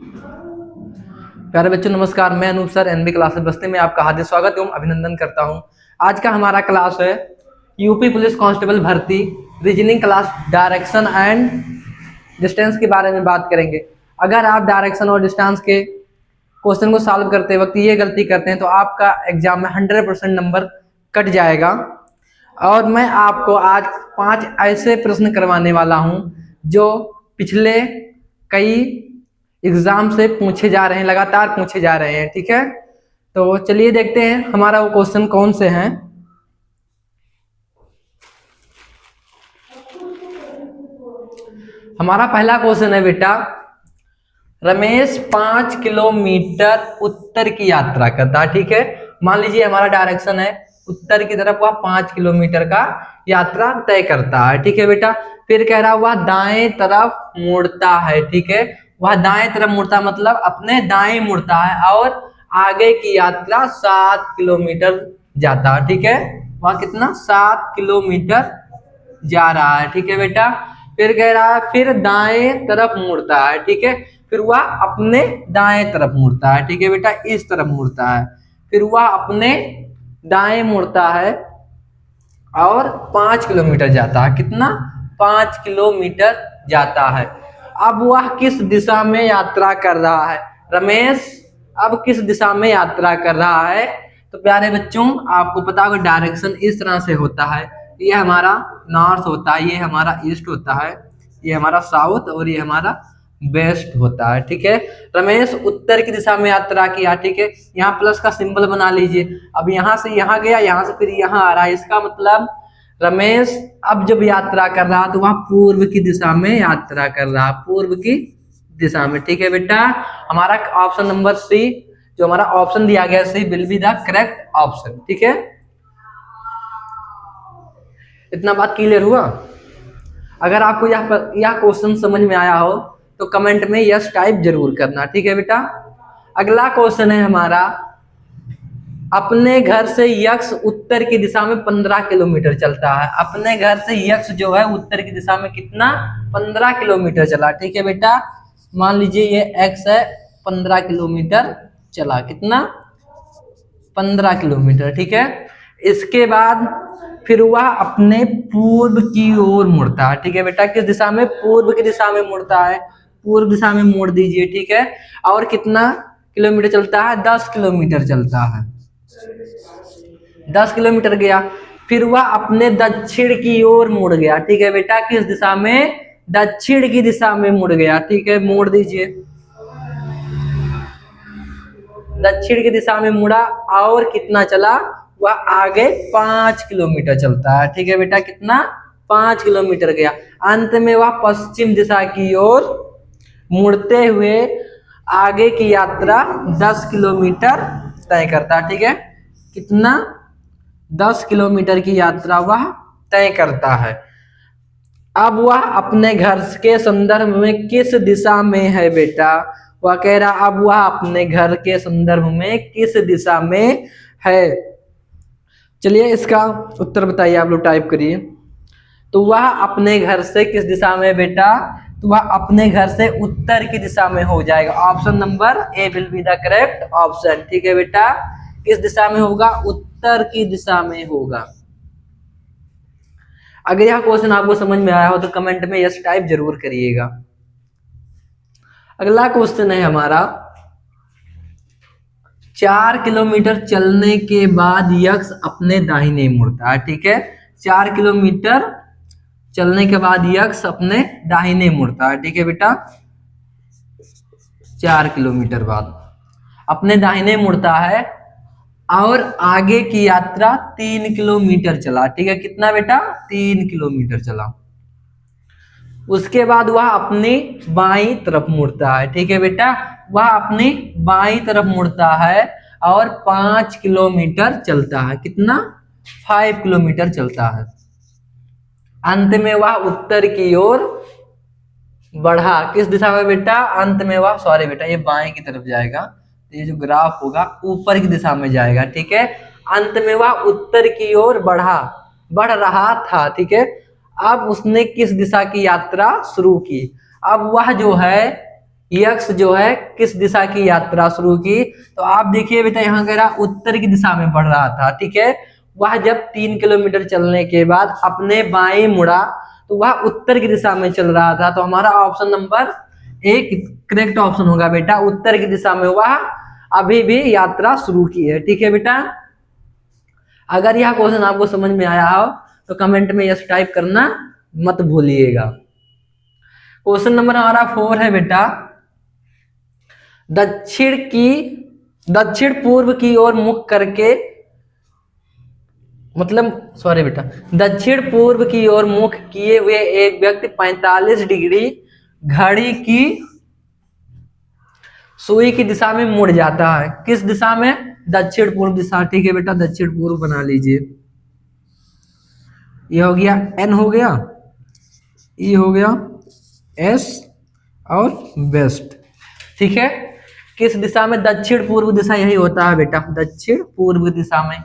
प्यारे बच्चों नमस्कार। मैं अनूप सर एनबी क्लासेस बस्ती में आपका हार्दिक स्वागत एवं अभिनंदन करता हूं। आज का हमारा क्लास है यूपी पुलिस कांस्टेबल भर्ती reasoning class direction and distance के बारे में बात करेंगे। अगर आप डायरेक्शन और डिस्टेंस के क्वेश्चन को सॉल्व करते वक्त ये गलती करते हैं तो आपका एग्जाम में 100% नंबर कट जाएगा। और मैं आपको आज 5 ऐसे प्रश्न करवाने वाला हूं जो पिछले कई एग्जाम से पूछे जा रहे हैं, लगातार पूछे जा रहे हैं। ठीक है, तो चलिए देखते हैं हमारा वो क्वेश्चन कौन से हैं। हमारा पहला क्वेश्चन है बेटा, रमेश 5 किलोमीटर उत्तर की यात्रा करता है। ठीक है, मान लीजिए हमारा डायरेक्शन है उत्तर की तरफ, वह 5 किलोमीटर का यात्रा तय करता है। ठीक है बेटा, फिर कह रहा वह दाएं तरफ मुड़ता है। ठीक है, वह दाएं तरफ मुड़ता मतलब अपने दाएं मुड़ता है और आगे की यात्रा 7 किलोमीटर जाता है। ठीक है, वह कितना 7 किलोमीटर जा रहा है। ठीक है बेटा, फिर कह रहा है फिर दाएं तरफ मुड़ता है। ठीक है, फिर वह अपने दाएं तरफ मुड़ता है। ठीक है बेटा, इस तरफ मुड़ता है, फिर वह अपने दाएं मुड़ता है और 5 किलोमीटर जाता है। कितना 5 किलोमीटर जाता है। अब वह किस दिशा में यात्रा कर रहा है? रमेश अब किस दिशा में यात्रा कर रहा है? तो प्यारे बच्चों आपको पता होगा डायरेक्शन इस तरह से होता है। ये हमारा नॉर्थ होता है, ये हमारा ईस्ट होता है, ये हमारा साउथ और ये हमारा वेस्ट होता है। ठीक है, रमेश उत्तर की दिशा में यात्रा किया। ठीक है, यहाँ प्लस का सिंबल बना लीजिए। अब यहाँ से यहाँ गया, यहाँ से फिर यहाँ आ रहा है, इसका मतलब रमेश अब जब यात्रा कर रहा तो वह पूर्व की दिशा में यात्रा कर रहा, पूर्व की दिशा में। ठीक है बेटा, हमारा ऑप्शन नंबर सी जो हमारा ऑप्शन दिया गया C will be the correct option. ठीक है, इतना बात क्लियर हुआ? अगर आपको यह क्वेश्चन समझ में आया हो तो कमेंट में यस टाइप जरूर करना। ठीक है बेटा, अगला क्वेश्चन है हमारा, अपने घर से यक्ष उत्तर की दिशा में 15 किलोमीटर चलता है। अपने घर से यक्ष जो है उत्तर की दिशा में कितना 15 किलोमीटर चला। ठीक है बेटा, मान लीजिए ये एक्स है, 15 किलोमीटर चला, कितना 15 किलोमीटर। ठीक है, इसके बाद फिर वह अपने पूर्व की ओर मुड़ता है। ठीक है बेटा, किस दिशा में? पूर्व की दिशा में मुड़ता है, पूर्व दिशा में मोड़ दीजिए। ठीक है, और कितना किलोमीटर चलता है? 10 किलोमीटर चलता है, 10 किलोमीटर गया। फिर वह अपने दक्षिण की ओर मुड़ गया। ठीक है बेटा, किस दिशा में? दक्षिण की दिशा में मुड़ गया। ठीक है, मोड़ दीजिए, दक्षिण की दिशा में मुड़ा और कितना चला? वह आगे 5 किलोमीटर चलता है। ठीक है बेटा, कितना 5 किलोमीटर गया। अंत में वह पश्चिम दिशा की ओर मुड़ते हुए आगे की यात्रा 10 किलोमीटर तय करता है। ठीक है, कितना 10 किलोमीटर की यात्रा वह तय करता है। अब वह अपने घर के संदर्भ में किस दिशा में है बेटा? वह कह रहा अब वह अपने घर के संदर्भ में किस दिशा में है। चलिए इसका उत्तर बताइए, आप लोग टाइप करिए। तो वह अपने घर से किस दिशा में बेटा? तो वह अपने घर से उत्तर की दिशा में हो जाएगा। Option number A will be the correct option. ठीक है बेटा, किस दिशा में होगा? उत्तर की दिशा में होगा। अगर यह क्वेश्चन आपको समझ में आया हो तो कमेंट में यस टाइप जरूर करिएगा। अगला क्वेश्चन है हमारा, 4 किलोमीटर चलने के बाद यक्ष अपने दाहिने मुड़ता है। ठीक है, 4 किलोमीटर चलने के बाद यक्ष अपने दाहिने मुड़ता है। ठीक है बेटा, 4 किलोमीटर बाद अपने दाहिने मुड़ता है और आगे की यात्रा 3 किलोमीटर चला। ठीक है, कितना बेटा? 3 किलोमीटर चला। उसके बाद वह अपनी बाईं तरफ मुड़ता है। ठीक है बेटा, वह अपनी बाईं तरफ मुड़ता है और 5 किलोमीटर चलता है। कितना? 5 किलोमीटर चलता है। अंत में वह उत्तर की ओर बढ़ा। किस दिशा में बेटा? अंत में वह, सॉरी बेटा ये बाएं की तरफ जाएगा, तो ये जो ग्राफ होगा ऊपर की दिशा में जाएगा। ठीक है, अंत में वह उत्तर की ओर बढ़ रहा था। ठीक है, अब उसने किस दिशा की यात्रा शुरू की? अब वह जो है यक्ष जो है किस दिशा की यात्रा शुरू की? तो आप देखिए बेटा यहाँ कह रहा उत्तर की दिशा में बढ़ रहा था, ठीक है। वह जब 3 किलोमीटर चलने के बाद अपने बाएं मुड़ा तो वह उत्तर की दिशा में चल रहा था। तो हमारा ऑप्शन नंबर एक करेक्ट ऑप्शन होगा बेटा, उत्तर की दिशा में वह अभी भी यात्रा शुरू की है, ठीक है बेटा। अगर यह क्वेश्चन आपको समझ में आया हो तो कमेंट में यस टाइप करना मत भूलिएगा। क्वेश्चन नंबर हमारा 4 है बेटा, दक्षिण पूर्व की ओर मुख करके, मतलब सॉरी बेटा, दक्षिण पूर्व की ओर मुख किए हुए एक व्यक्ति 45 डिग्री घड़ी की सुई की दिशा में मुड़ जाता है। किस दिशा में? दक्षिण पूर्व दिशा, ठीक है बेटा, दक्षिण पूर्व बना लीजिए। ये हो गया एन, हो गया ई, हो गया एस और वेस्ट, ठीक है। किस दिशा में? दक्षिण पूर्व दिशा यही होता है बेटा, दक्षिण पूर्व दिशा में।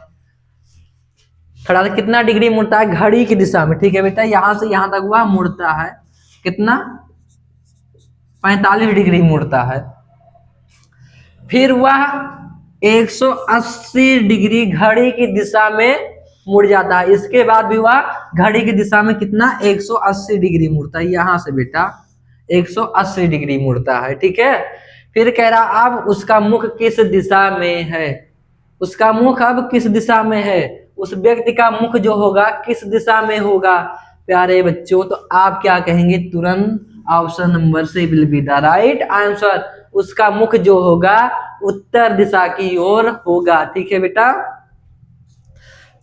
थोड़ा सा कितना डिग्री मुड़ता है? घड़ी की दिशा में, ठीक है बेटा। यहां से यहां तक वह मुड़ता है, कितना? 45 डिग्री मुड़ता है। फिर वह 180 डिग्री घड़ी की दिशा में मुड़ जाता है। इसके बाद भी वह घड़ी की दिशा में कितना? 180 डिग्री मुड़ता है। यहां से बेटा 180 डिग्री मुड़ता है, ठीक है। फिर कह रहा अब उसका मुख किस दिशा में है? उसका मुख अब किस दिशा में है? उस व्यक्ति का मुख जो होगा किस दिशा में होगा प्यारे बच्चों? तो आप क्या कहेंगे? तुरंत ऑप्शन नंबर से will be the right answer. उसका मुख जो होगा उत्तर दिशा की ओर होगा, ठीक है बेटा।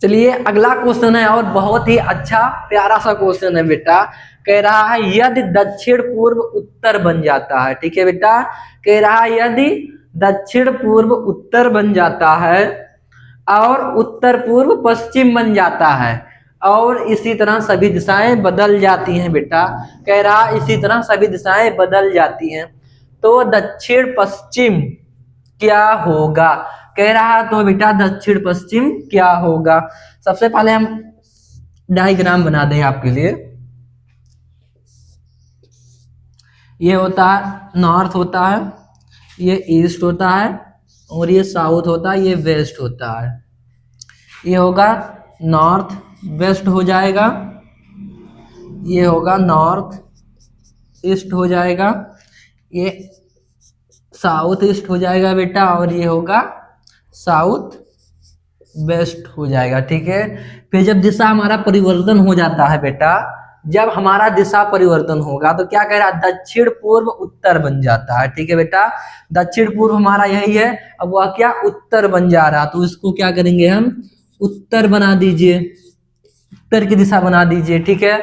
चलिए अगला क्वेश्चन है और बहुत ही अच्छा प्यारा सा क्वेश्चन है बेटा। कह रहा है यदि दक्षिण पूर्व उत्तर बन जाता है, ठीक है बेटा। कह रहा है यदि दक्षिण पूर्व उत्तर बन जाता है और उत्तर पूर्व पश्चिम बन जाता है और इसी तरह सभी दिशाएं बदल जाती हैं बेटा। कह रहा इसी तरह सभी दिशाएं बदल जाती हैं तो दक्षिण पश्चिम क्या होगा? कह रहा तो बेटा दक्षिण पश्चिम क्या होगा? सबसे पहले हम डायग्राम बना दें आपके लिए। ये होता है नॉर्थ होता है, ये ईस्ट होता है और ये साउथ होता है, ये वेस्ट होता है। ये होगा नॉर्थ वेस्ट हो जाएगा, ये होगा नॉर्थ ईस्ट हो जाएगा, ये साउथ ईस्ट हो जाएगा बेटा और ये होगा साउथ वेस्ट हो जाएगा, ठीक है। फिर जब दिशा हमारा परिवर्तन हो जाता है बेटा, जब हमारा दिशा परिवर्तन होगा तो क्या कह रहा है? दक्षिण पूर्व उत्तर बन जाता है, ठीक है बेटा। दक्षिण पूर्व हमारा यही है, अब वह क्या उत्तर बन जा रहा, तो इसको क्या करेंगे हम? उत्तर बना दीजिए, उत्तर की दिशा बना दीजिए, ठीक है।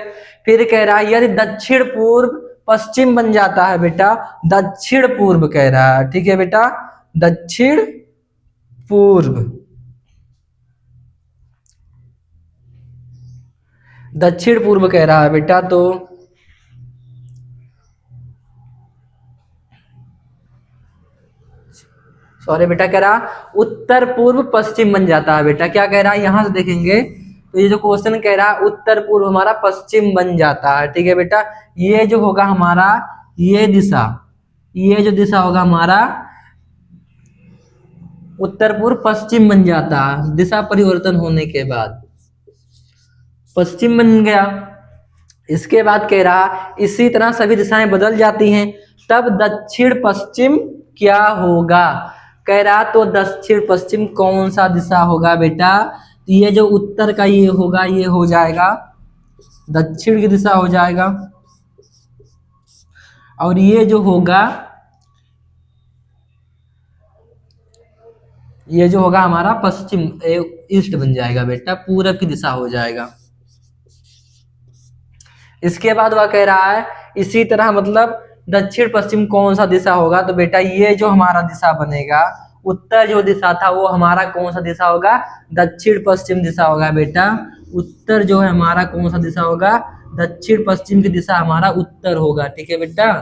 फिर कह रहा है यदि दक्षिण पूर्व पश्चिम बन जाता है बेटा, दक्षिण पूर्व कह रहा है, ठीक है बेटा, दक्षिण पूर्व, दक्षिण पूर्व कह रहा है बेटा। तो सॉरी बेटा, कह रहा उत्तर पूर्व पश्चिम बन जाता है बेटा। क्या कह रहा है? यहां से देखेंगे तो ये जो क्वेश्चन कह रहा है उत्तर पूर्व हमारा पश्चिम बन जाता है, ठीक है बेटा। ये जो होगा हमारा ये दिशा, ये जो दिशा होगा हमारा उत्तर पूर्व पश्चिम बन जाता है दिशा परिवर्तन होने के बाद, पश्चिम बन गया। इसके बाद कह रहा इसी तरह सभी दिशाएं बदल जाती हैं तब दक्षिण पश्चिम क्या होगा? कह रहा तो दक्षिण पश्चिम कौन सा दिशा होगा बेटा? तो ये जो उत्तर का ये होगा ये हो जाएगा दक्षिण की दिशा हो जाएगा और ये जो होगा ये जो होगा हमारा पश्चिम ईस्ट बन जाएगा बेटा, पूरब की दिशा हो जाएगा। इसके बाद वह कह रहा है इसी तरह मतलब दक्षिण पश्चिम कौन सा दिशा होगा? तो बेटा ये जो हमारा दिशा बनेगा उत्तर जो दिशा था वो हमारा कौन सा दिशा होगा? दक्षिण पश्चिम दिशा होगा बेटा। उत्तर जो है हमारा कौन सा दिशा होगा? दक्षिण पश्चिम की दिशा हमारा उत्तर होगा, ठीक है बेटा।